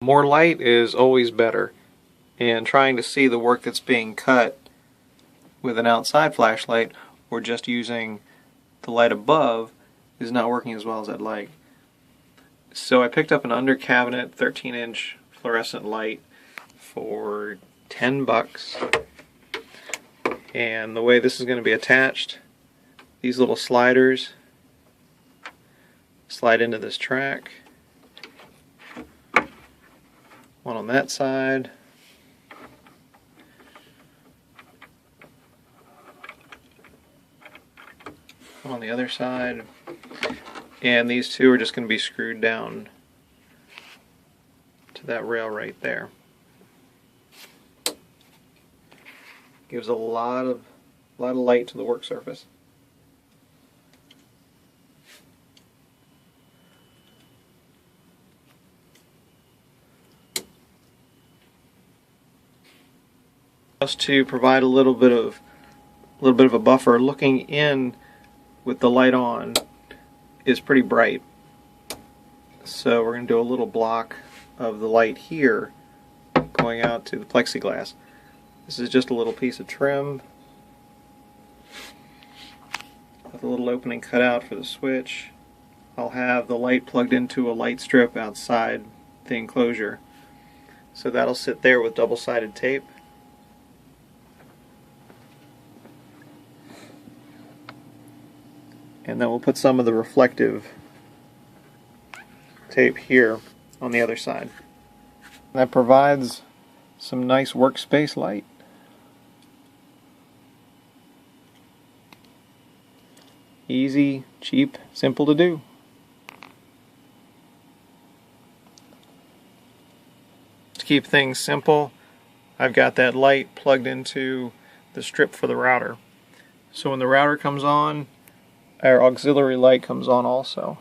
More light is always better, and trying to see the work that's being cut with an outside flashlight or just using the light above is not working as well as I'd like. So I picked up an under cabinet 13-inch fluorescent light for $10, and the way this is going to be attached, these little sliders slide into this track. One on that side, one on the other side, and these two are just going to be screwed down to that rail right there. Gives a lot of light to the work surface. Just to provide a little bit of a buffer, looking in with the light on is pretty bright. So we're going to do a little block of the light here going out to the plexiglass. This is just a little piece of trim with a little opening cut out for the switch. I'll have the light plugged into a light strip outside the enclosure. So that'll sit there with double-sided tape. And then we'll put some of the reflective tape here on the other side. That provides some nice workspace light. Easy, cheap, simple to do. To keep things simple, I've got that light plugged into the strip for the router. So when the router comes on, our auxiliary light comes on also.